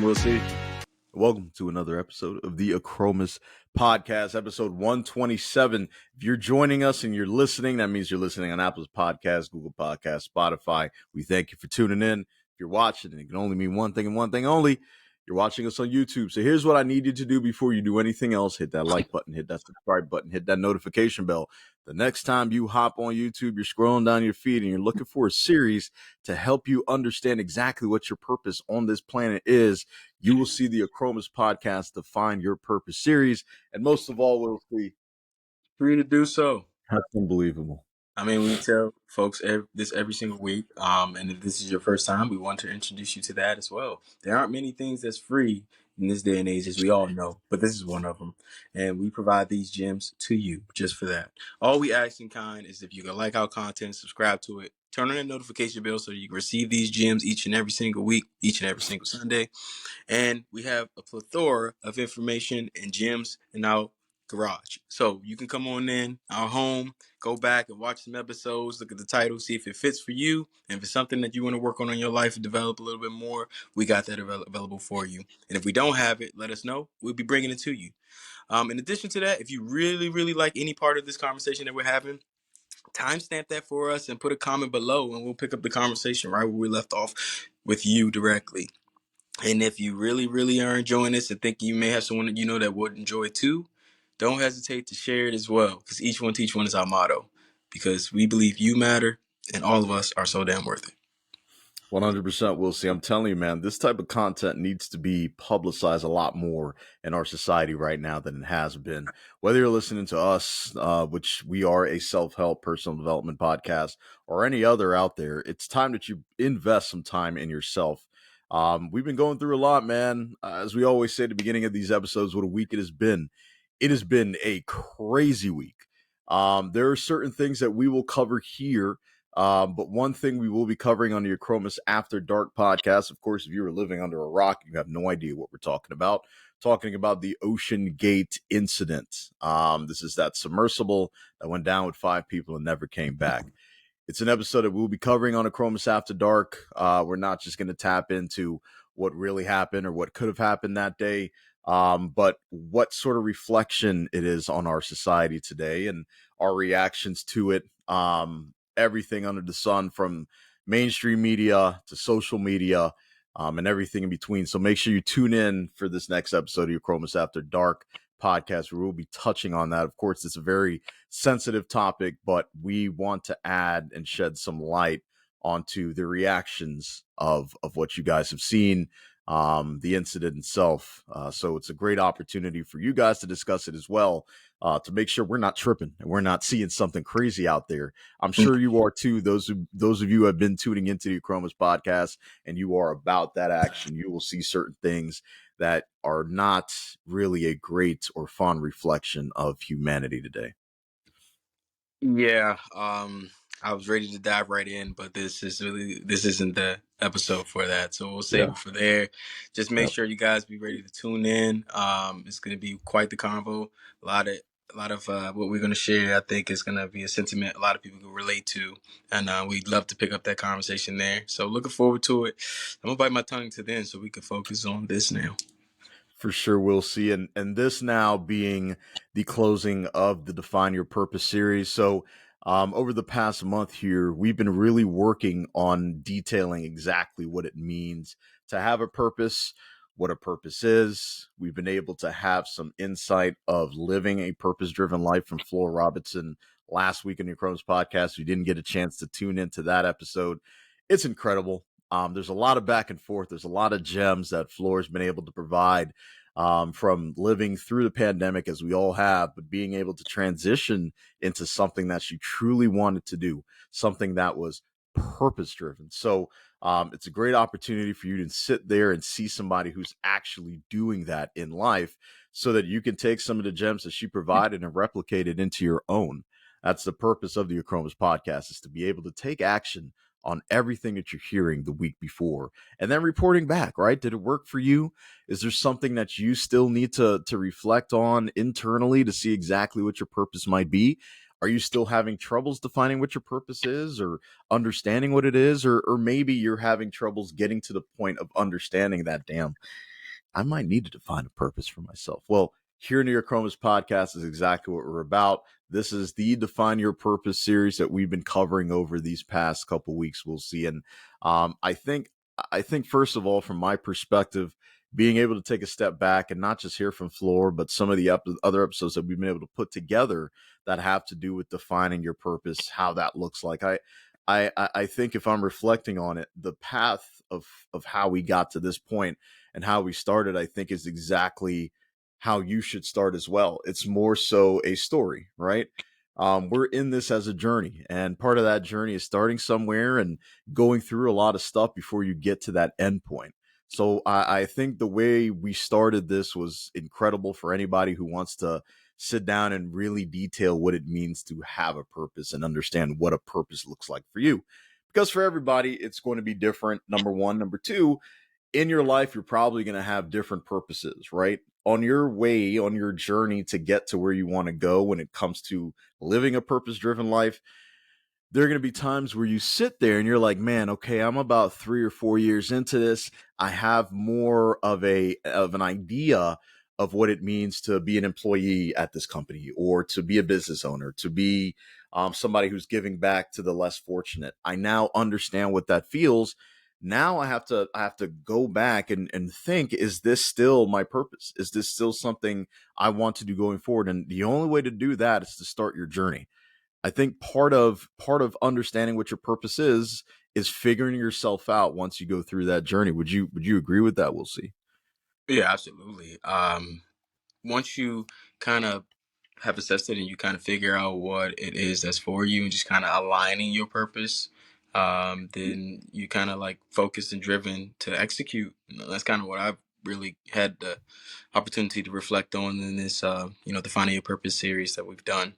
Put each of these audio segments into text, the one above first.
We'll see. Welcome to another episode of the Achromous Podcast, episode 127. If you're joining us and you're listening, that means you're listening on Apple's Podcast, Google Podcast, Spotify. We thank you for tuning in. If you're watching, it can only mean one thing and one thing only. You're watching us on YouTube. So here's what I need you to do before you do anything else. Hit that like button, hit that subscribe button, hit that notification bell. The next time you hop on YouTube, you're scrolling down your feed and you're looking for a series to help you understand exactly what your purpose on this planet is. You will see the Achromous Podcast Define Your Purpose series. And most of all, we'll see. Free to do so. That's unbelievable. I mean, we tell folks this every single week. And if this is your first time, we want to introduce you to that as well. There aren't many things that's free in this day and age, as we all know, but this is one of them. And we provide these gems to you just for that. All we ask in kind is if you can like our content, subscribe to it, turn on that notification bell so you can receive these gems each and every single week, each and every single Sunday. And we have a plethora of information and gems in our garage. So you can come on in our home, go back and watch some episodes, look at the title, see if it fits for you. And if it's something that you want to work on in your life and develop a little bit more, we got that available for you. And if we don't have it, let us know. We'll be bringing it to you. In addition to that, if you really, really like any part of this conversation that we're having, timestamp that for us and put a comment below, and we'll pick up the conversation right where we left off with you directly. And if you really, really are enjoying this and think you may have someone that you know that would enjoy it too, don't hesitate to share it as well, because each one teach one is our motto, because we believe you matter and all of us are so damn worth it. 100% we'll see. I'm telling you, man, this type of content needs to be publicized a lot more in our society right now than it has been. Whether you're listening to us, which we are a self-help personal development podcast, or any other out there, it's time that you invest some time in yourself. We've been going through a lot, man. As we always say at the beginning of these episodes, what a week it has been. It has been a crazy week. There are certain things that we will cover here. But one thing we will be covering on the Achromous After Dark podcast, of course, if you were living under a rock, you have no idea what we're talking about. Talking about the Ocean Gate incident. This is that submersible that went down with 5 people and never came back. It's an episode that we'll be covering on Achromous After Dark. We're not just going to tap into what really happened or what could have happened that day, but what sort of reflection it is on our society today and our reactions to it. Everything under the sun, from mainstream media to social media, and everything in between. So make sure you tune in for this next episode of your Achromous After Dark podcast, where we'll be touching on that. Of course, it's a very sensitive topic, but we want to add and shed some light onto the reactions of what you guys have seen, the incident itself. So it's a great opportunity for you guys to discuss it as well, to make sure we're not tripping and we're not seeing something crazy out there. I'm sure you are too. Those of you who have been tuning into the Achromous podcast and you are about that action, you will see certain things that are not really a great or fun reflection of humanity today. Yeah, I was ready to dive right in, but this isn't the episode for that. So we'll save it for there. Just make sure you guys be ready to tune in. It's going to be quite the convo. A lot of what we're going to share, I think, is going to be a sentiment a lot of people can relate to, and we'd love to pick up that conversation there. So looking forward to it. I'm gonna bite my tongue to then, so we can focus on this now. For sure, we'll see. And this now being the closing of the Define Your Purpose series. So over the past month here, we've been really working on detailing exactly what it means to have a purpose, what a purpose is. We've been able to have some insight of living a purpose-driven life from Flora Robinson last week in the Achromous podcast. We didn't get a chance to tune into that episode. It's incredible. There's a lot of back and forth. There's a lot of gems that Flora's been able to provide, from living through the pandemic, as we all have, but being able to transition into something that she truly wanted to do, something that was purpose driven. So it's a great opportunity for you to sit there and see somebody who's actually doing that in life, so that you can take some of the gems that she provided and replicate it into your own. That's the purpose of the Achromous podcast, is to be able to take action on everything that you're hearing the week before and then reporting back, right? Did it work for you? Is there something that you still need to reflect on internally to see exactly what your purpose might be? Are you still having troubles defining what your purpose is or understanding what it is? Or maybe you're having troubles getting to the point of understanding that, damn, I might need to define a purpose for myself. Well, here in the Achromous Podcast is exactly what we're about. This is the Define Your Purpose series that we've been covering over these past couple weeks. We'll see, and I think first of all, from my perspective, being able to take a step back and not just hear from Floor, but some of the other episodes that we've been able to put together that have to do with defining your purpose, how that looks like. I think if I'm reflecting on it, the path of how we got to this point and how we started, I think is exactly how you should start as well. It's more so a story, right? We're in this as a journey, and part of that journey is starting somewhere and going through a lot of stuff before you get to that end point. So I think the way we started this was incredible for anybody who wants to sit down and really detail what it means to have a purpose and understand what a purpose looks like for you. Because for everybody, it's going to be different. Number one. Number two, in your life, you're probably going to have different purposes, right? On your way, on your journey to get to where you want to go when it comes to living a purpose driven life, there are going to be times where you sit there and you're like, man, okay, I'm about 3 or 4 years into this. I have more of an idea of what it means to be an employee at this company, or to be a business owner, to be somebody who's giving back to the less fortunate. I now understand what that feels. Now I have to go back and think, is this still my purpose? Is this still something I want to do going forward? And the only way to do that is to start your journey. I think part of understanding what your purpose is figuring yourself out once you go through that journey. Would you agree with that? We'll see. Yeah, absolutely. Once you kind of have assessed it and you kind of figure out what it is that's for you and just kind of aligning your purpose, then you kind of like focused and driven to execute. That's kind of what I've really had the opportunity to reflect on in this, defining your purpose series that we've done.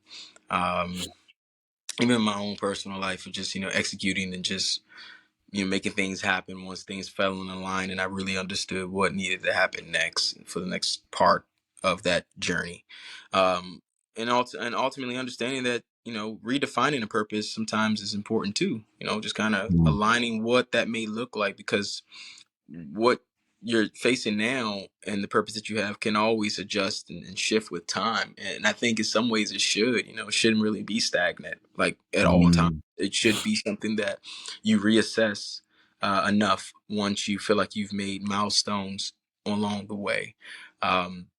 Um, Even in my own personal life of just, executing and just, making things happen once things fell in line and I really understood what needed to happen next for the next part of that journey. Um, and ultimately understanding that, redefining a purpose sometimes is important too, just kind of Mm. aligning what that may look like, because what you're facing now and the purpose that you have can always adjust and shift with time. And I think in some ways it should, it shouldn't really be stagnant like at all times. Mm. It should be something that you reassess enough once you feel like you've made milestones along the way.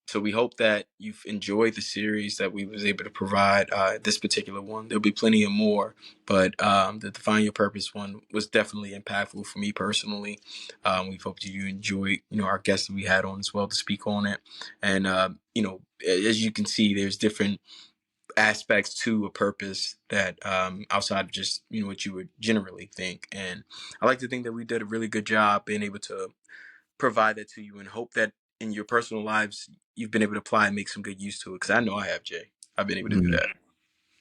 So we hope that you've enjoyed the series that we was able to provide. This particular one, there'll be plenty of more, but the Define Your Purpose one was definitely impactful for me personally. We hope that you enjoyed, our guests that we had on as well to speak on it. And, as you can see, there's different aspects to a purpose that outside of just, what you would generally think. And I like to think that we did a really good job being able to provide that to you, and hope that in your personal lives, you've been able to apply and make some good use to it. Because I know I have, Jay. I've been able to do Mm. that.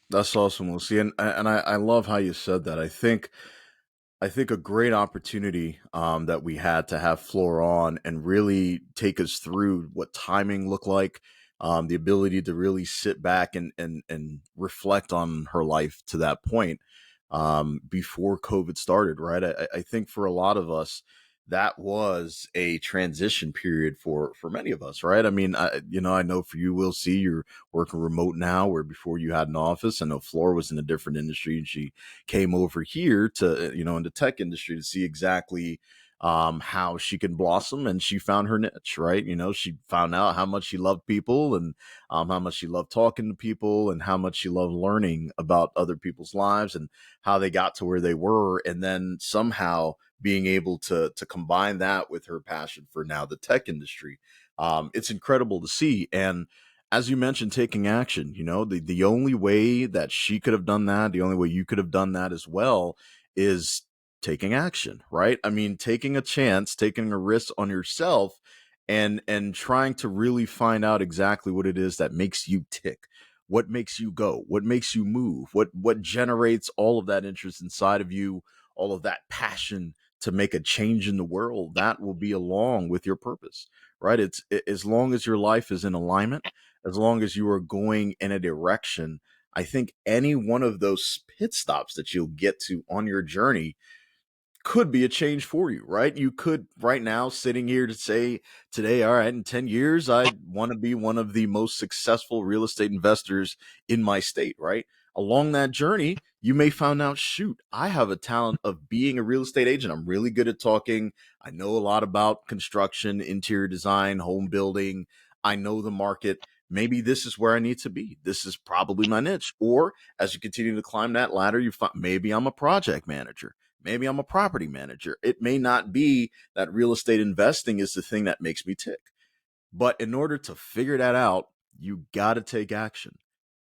That's awesome, We'll see. And I love how you said that. I think a great opportunity that we had to have Floor on and really take us through what timing looked like, the ability to really sit back and reflect on her life to that point before COVID started, right? I think for a lot of us, that was a transition period for many of us, right? I mean, I know for you, we'll see you're working remote now, where before you had an office. I know Floor was in a different industry, and she came over here to, in the tech industry to see exactly how she can blossom, and she found her niche, right? She found out how much she loved people, and how much she loved talking to people, and how much she loved learning about other people's lives and how they got to where they were. And then somehow being able to combine that with her passion for now the tech industry. It's incredible to see. And as you mentioned, taking action, the only way that she could have done that, the only way you could have done that as well, is taking action, right? I mean, taking a chance, taking a risk on yourself, and trying to really find out exactly what it is that makes you tick, what makes you go, what makes you move, what generates all of that interest inside of you, all of that passion to make a change in the world. That will be along with your purpose, right? As long as your life is in alignment, as long as you are going in a direction, I think any one of those pit stops that you'll get to on your journey could be a change for you, right? You could right now sitting here to say today, all right, in 10 years, I want to be one of the most successful real estate investors in my state, right? Along that journey, you may find out, shoot, I have a talent of being a real estate agent. I'm really good at talking. I know a lot about construction, interior design, home building. I know the market. Maybe this is where I need to be. This is probably my niche. Or as you continue to climb that ladder, you find maybe I'm a project manager. Maybe I'm a property manager. It may not be that real estate investing is the thing that makes me tick. But in order to figure that out, you got to take action.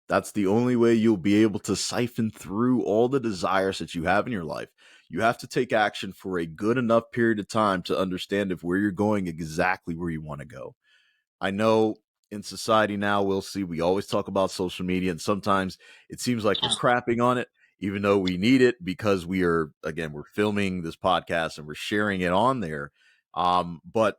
That's the only way you'll be able to siphon through all the desires that you have in your life. You have to take action for a good enough period of time to understand if where you're going exactly where you want to go. I know in society now, we'll see, we always talk about social media, and sometimes it seems like we're crapping on it, even though we need it because we are, again, we're filming this podcast and we're sharing it on there. But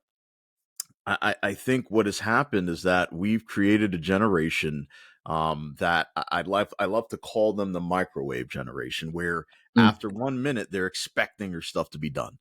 I think what has happened is that we've created a generation that I love to call them the microwave generation, where Mm. after 1 minute they're expecting your stuff to be done,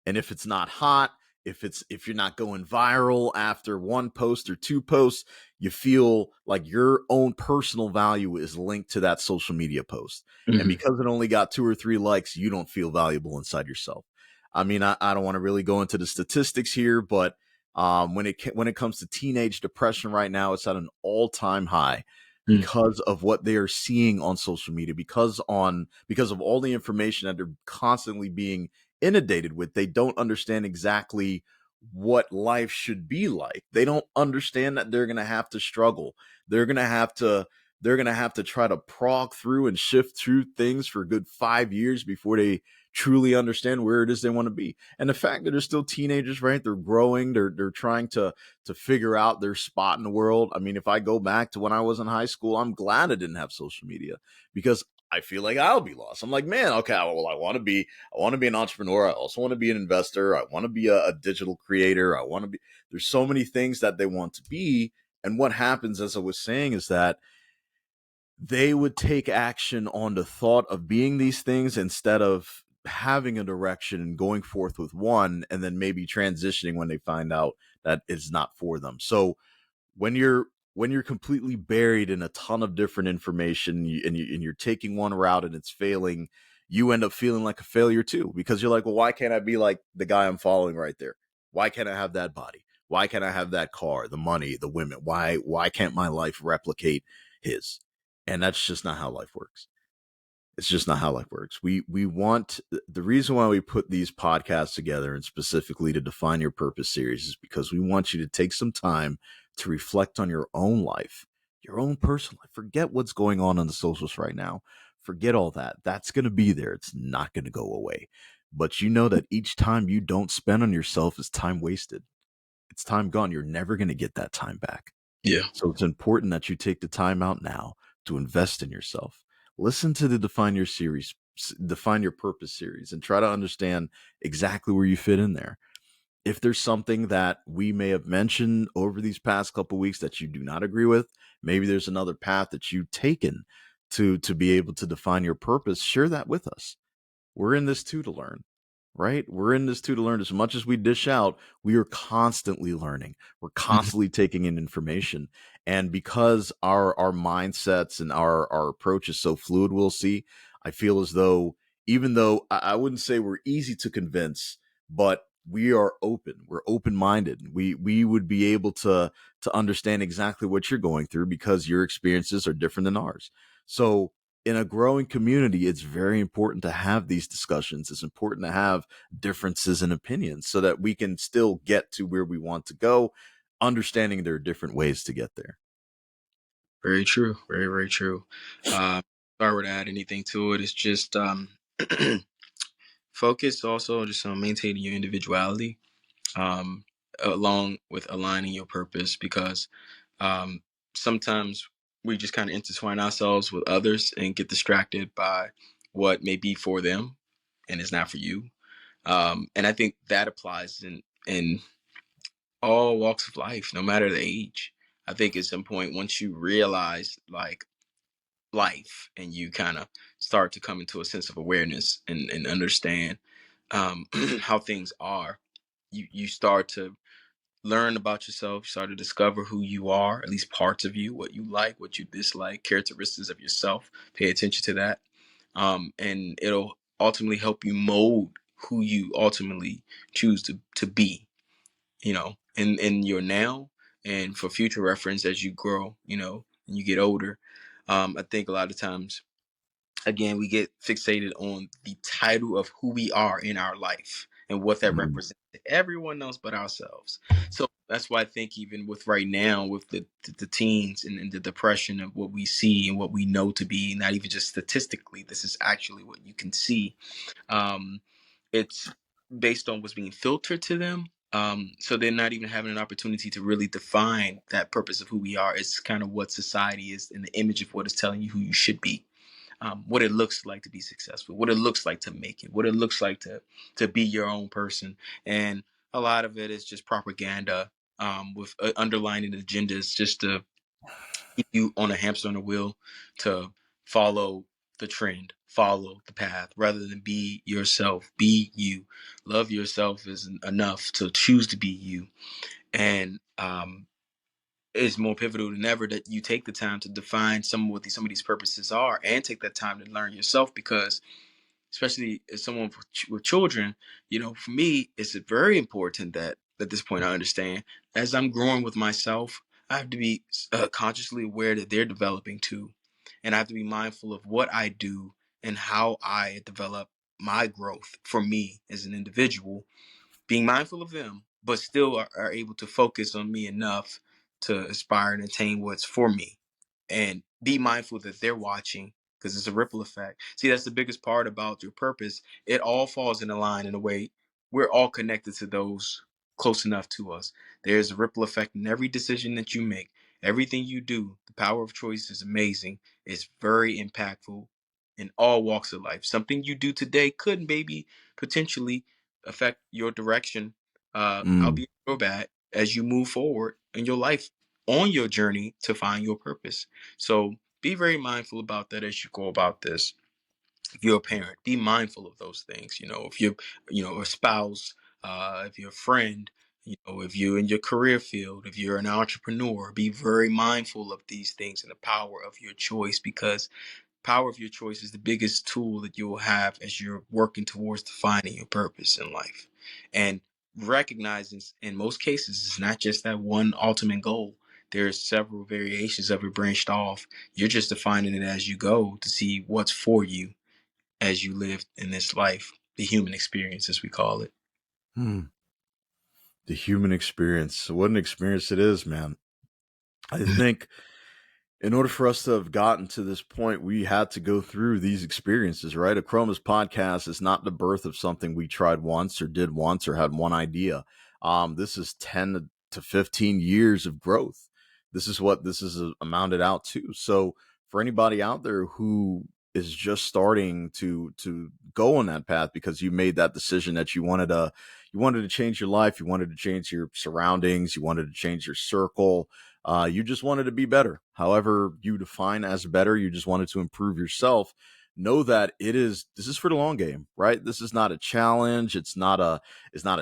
and if it's not hot, if you're not going viral after one post or two posts, you feel like your own personal value is linked to that social media post, and Mhm. because it only got 2 or 3 likes, you don't feel valuable inside yourself. I mean, I don't want to really go into the statistics here, but when it comes to teenage depression right now, it's at an all-time high Mm. because of what they are seeing on social media, because of all the information that they're constantly being inundated with. They don't understand exactly what life should be like. They don't understand that they're going to have to struggle. They're going to have to they're going to have to try to prog through and shift through things for a good 5 years before they truly understand where it is they want to be. And the fact that they're still teenagers, right? They're growing. They're trying to figure out their spot in the world. I mean, if I go back to when I was in high school, I'm glad I didn't have social media because I feel like I'll be lost. I'm like, man, okay, well, I want to be an entrepreneur. I also want to be an investor. I want to be a digital creator. I want to be. There's so many things that they want to be. And what happens, as I was saying, is that they would take action on the thought of being these things instead of having a direction and going forth with one and then maybe transitioning when they find out that it's not for them. So when you're completely buried in a ton of different information, and you're taking one route and it's failing, you end up feeling like a failure too, because you're like, well, why can't I be like the guy I'm following right there? Why can't I have that body? Why can't I have that car, the money, the women? Why can't my life replicate his? And that's just not how life works. It's just not how life works. We want the reason why we put these podcasts together, and specifically to Define Your Purpose series, is because we want you to take some time to reflect on your own life, your own personal life. Forget what's going on the socials right now. Forget all that. That's going to be there. It's not going to go away. But you know that each time you don't spend on yourself is time wasted. It's time gone. You're never going to get that time back. Yeah. So it's important that you take the time out now to invest in yourself. Listen to the Define Your Purpose series, and try to understand exactly where you fit in there. If there's something that we may have mentioned over these past couple weeks that you do not agree with, maybe there's another path that you've taken to be able to define your purpose, share that with us. We're in this too to learn, right? We're in this too to learn. As much as we dish out, we are constantly learning. We're Mhm. constantly taking in information. And because our mindsets and our approach is so fluid, we'll see, I feel as though, even though I wouldn't say we're easy to convince, but we are open. We're open-minded. We would be able to understand exactly what you're going through because your experiences are different than ours. So in a growing community, it's very important to have these discussions. It's important to have differences in opinions so that we can still get to where we want to go, understanding there are different ways to get there. Very true. Very, very true. If I were to add anything to it, it's just focus also just on maintaining your individuality, um, along with aligning your purpose, because um, sometimes we just kind of intertwine ourselves with others and get distracted by what may be for them and is not for you. And I think that applies in all walks of life, no matter the age. I think at some point, once you realize like life and you kind of start to come into a sense of awareness and understand, how things are, you start to learn about yourself, you start to discover who you are, at least parts of you, what you like, what you dislike, characteristics of yourself. Pay attention to that. And it'll ultimately help you mold who you ultimately choose to be, in your now and for future reference as you grow, and you get older. I think a lot of times, again, we get fixated on the title of who we are in our life and what that Mm, represents to everyone else but ourselves. So that's why I think even with right now, with the teens and the depression of what we see and what we know to be, not even just statistically, this is actually what you can see. Um, it's based on what's being filtered to them. So they're not even having an opportunity to really define that purpose of who we are. It's kind of what society is in the image of what is telling you who you should be, what it looks like to be successful, what it looks like to make it, what it looks like to be your own person. And a lot of it is just propaganda, with underlining agendas just to keep you on a hamster on a wheel, to follow the trend, follow the path, rather than be yourself, be you. Love yourself is enough to choose to be you. And it's more pivotal than ever that you take the time to define some of these purposes are, and take that time to learn yourself, because especially as someone with children, for me, it's very important that at this point I understand, as I'm growing with myself, I have to be consciously aware that they're developing too. And I have to be mindful of what I do and how I develop my growth for me as an individual, being mindful of them, but still are able to focus on me enough to aspire and attain what's for me, and be mindful that they're watching, because it's a ripple effect. See, that's the biggest part about your purpose. It all falls in a line in a way. We're all connected to those close enough to us. There's a ripple effect in every decision that you make, everything you do. The power of choice is amazing. It's very impactful in all walks of life. Something you do today could maybe potentially affect your direction, mm. albeit or bad, as you move forward in your life on your journey to find your purpose. So be very mindful about that as you go about this. If you're a parent, be mindful of those things. If you're, a spouse, if you're a friend, if you're in your career field, if you're an entrepreneur, be very mindful of these things and the power of your choice, because power of your choice is the biggest tool that you will have as you're working towards defining your purpose in life. And recognizing, in most cases, it's not just that one ultimate goal. There's several variations of it branched off. You're just defining it as you go to see what's for you as you live in this life, the human experience, as we call it. Hmm. The human experience. What an experience it is, man. I think in order for us to have gotten to this point, we had to go through these experiences, right? Achromous Podcast is not the birth of something we tried once or did once or had one idea. This is 10 to 15 years of growth. This is what this is amounted out to. So for anybody out there who is just starting to go on that path because you made that decision that you wanted to change your life, you wanted to change your surroundings, you wanted to change your circle, you just wanted to be better. However, you define as better, you just wanted to improve yourself. Know that this is for the long game, right? This is not a challenge. It's not a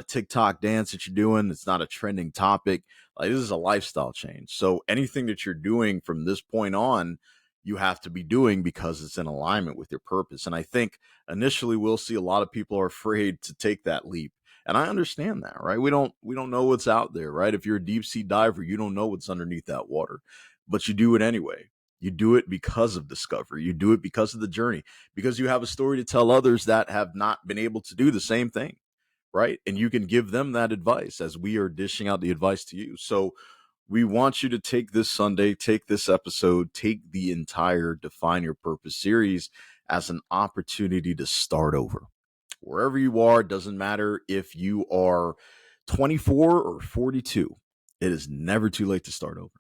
TikTok dance that you're doing. It's not a trending topic. Like, this is a lifestyle change. So anything that you're doing from this point on, you have to be doing because it's in alignment with your purpose. And I think initially we'll see a lot of people are afraid to take that leap, and I understand that, right? We don't know what's out there, right? If you're a deep sea diver, you don't know what's underneath that water, but you do it anyway. You do it because of discovery. You do it because of the journey, because you have a story to tell others that have not been able to do the same thing, right? And you can give them that advice as we are dishing out the advice to you. So we want you to take this Sunday, take this episode, take the entire Define Your Purpose series as an opportunity to start over. Wherever you are, it doesn't matter if you are 24 or 42. It is never too late to start over.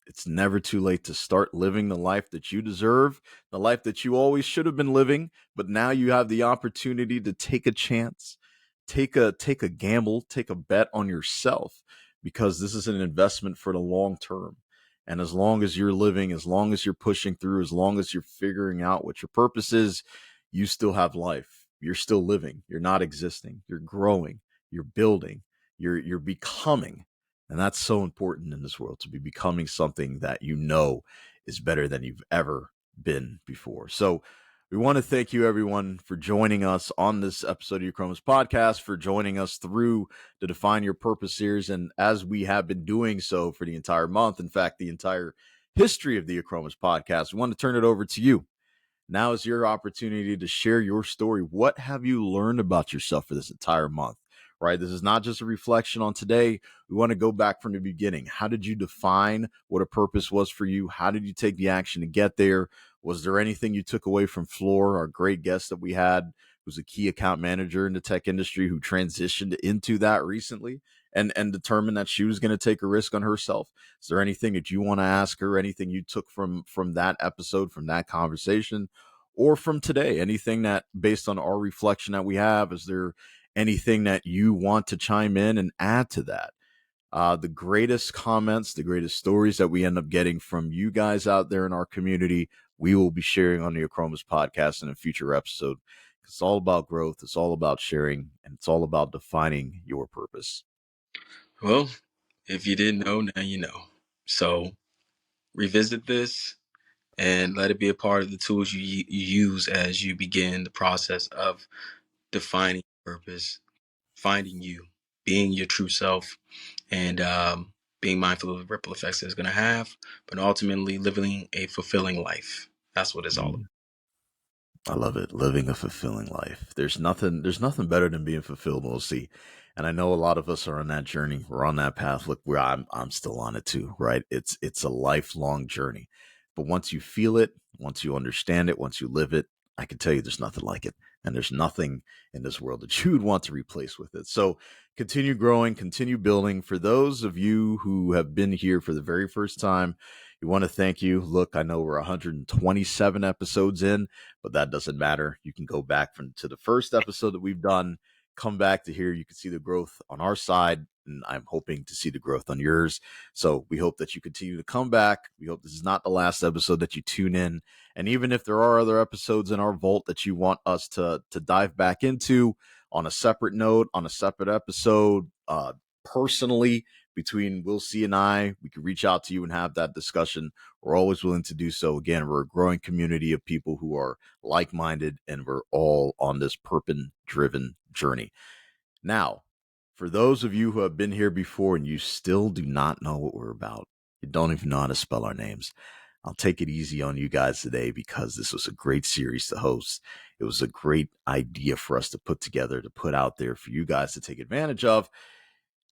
It's never too late to start living the life that you deserve, the life that you always should have been living, but now you have the opportunity to take a chance, take a gamble, take a bet on yourself, because this is an investment for the long term. And as long as you're living, as long as you're pushing through, as long as you're figuring out what your purpose is, you still have life. you're still living. You're not existing. You're growing. You're building. You're becoming. And that's so important in this world, to be becoming something that you know is better than you've ever been before. So we want to thank you, everyone, for joining us on this episode of your Achromous Podcast, for joining us through the Define Your Purpose series. And as we have been doing so for the entire month, in fact, the entire history of the Achromous Podcast, we want to turn it over to you. Now is your opportunity to share your story. What have you learned about yourself for this entire month? Right? This is not just a reflection on today. We want to go back from the beginning. How did you define what a purpose was for you? How did you take the action to get there? Was there anything you took away from Floor, our great guest that we had, who's a key account manager in the tech industry, who transitioned into that recently and determined that she was going to take a risk on herself? Is there anything that you want to ask her? Anything you took from that episode, from that conversation, or from today? Anything that, based on our reflection that we have, is there anything that you want to chime in and add to that? The greatest comments, the greatest stories that we end up getting from you guys out there in our community, we will be sharing on the Achromous Podcast in a future episode. It's all about growth. It's all about sharing, and it's all about defining your purpose. Well, if you didn't know, now you know. So revisit this and let it be a part of the tools you use as you begin the process of defining purpose, finding you, being your true self, and being mindful of the ripple effects it's going to have, but ultimately living a fulfilling life. That's what it's all about. I love it. Living a fulfilling life. There's nothing better than being fulfilled, we'll see. And I know a lot of us are on that journey. We're on that path. Look, I'm still on it too, right? It's a lifelong journey. But once you feel it, once you understand it, once you live it, I can tell you there's nothing like it. And there's nothing in this world that you would want to replace with it. So continue growing, continue building. For those of you who have been here for the very first time, we want to thank you. Look, I know we're 127 episodes in, but that doesn't matter. You can go back to the first episode that we've done, come back to here. You can see the growth on our side, and I'm hoping to see the growth on yours. So we hope that you continue to come back. We hope this is not the last episode that you tune in. And even if there are other episodes in our vault that you want us to dive back into on a separate note, on a separate episode, personally, between Will C and I, we can reach out to you and have that discussion. We're always willing to do so. Again, we're a growing community of people who are like-minded, and we're all on this purpose-driven journey. Now, for those of you who have been here before and you still do not know what we're about, you don't even know how to spell our names, I'll take it easy on you guys today, because this was a great series to host. It was a great idea for us to put together, to put out there for you guys to take advantage of.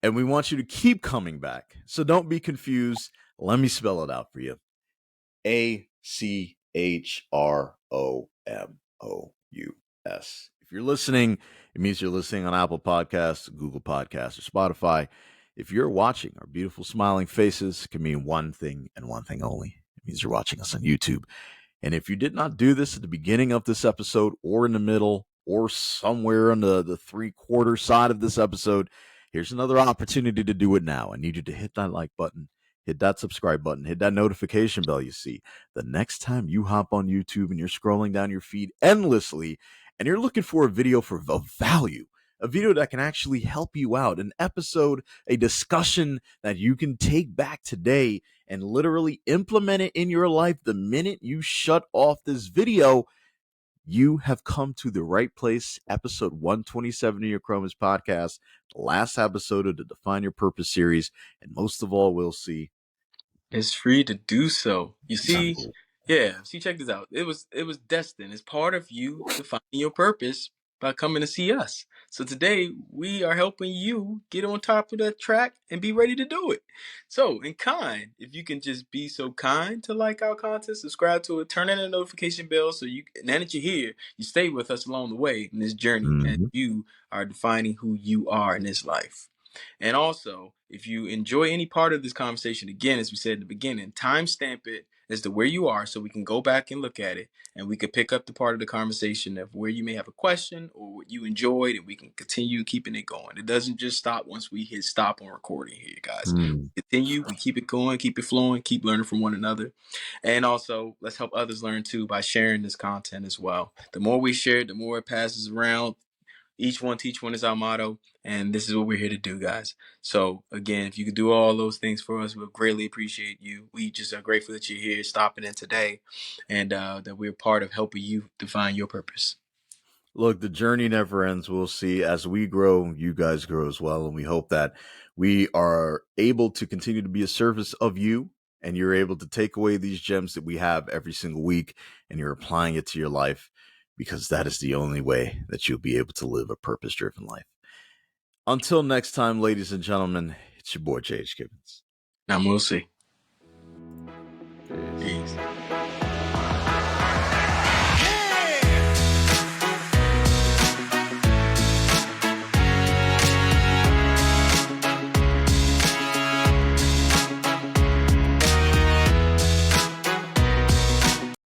And we want you to keep coming back. So don't be confused. Let me spell it out for you. Achromous. If you're listening, it means you're listening on Apple Podcasts, Google Podcasts, or Spotify. If you're watching our beautiful smiling faces, it can mean one thing and one thing only. It means you're watching us on YouTube. And if you did not do this at the beginning of this episode, or in the middle, or somewhere on the three-quarter side of this episode, here's another opportunity to do it now. I need you to hit that like button, hit that subscribe button, hit that notification bell you see. The next time you hop on YouTube and you're scrolling down your feed endlessly and you're looking for a video of value, a video that can actually help you out, an episode, a discussion that you can take back today and literally implement it in your life the minute you shut off this video, you have come to the right place. Episode 127 of your Achromous Podcast, the last episode of the Define Your Purpose series. And most of all, we'll see. It's free to do so. You see, check this out. It was destined. It's part of you defining your purpose by coming to see us. So today we are helping you get on top of that track and be ready to do it. So in kind, if you can just be so kind to like our content, subscribe to it, turn on the notification bell, so now that you're here, you stay with us along the way in this journey, and you are defining who you are in this life. And also, if you enjoy any part of this conversation, again, as we said at the beginning, timestamp it as to where you are so we can go back and look at it and we could pick up the part of the conversation of where you may have a question or what you enjoyed and we can continue keeping it going. It doesn't just stop once we hit stop on recording here, guys. Hmm. Continue, we keep it going, keep it flowing, keep learning from one another. And also, let's help others learn too by sharing this content as well. The more we share it, the more it passes around. Each one teach one is our motto, and this is what we're here to do, guys. So again, if you could do all those things for us, we'll greatly appreciate you. We just are grateful that you're here stopping in today, and that we're part of helping you define your purpose. Look, the journey never ends. We'll see. As we grow, you guys grow as well. And we hope that we are able to continue to be a service of you, and you're able to take away these gems that we have every single week and you're applying it to your life, because that is the only way that you'll be able to live a purpose-driven life. Until next time, ladies and gentlemen, it's your boy, J.H. Gibbons. Now we'll see. Peace. Peace.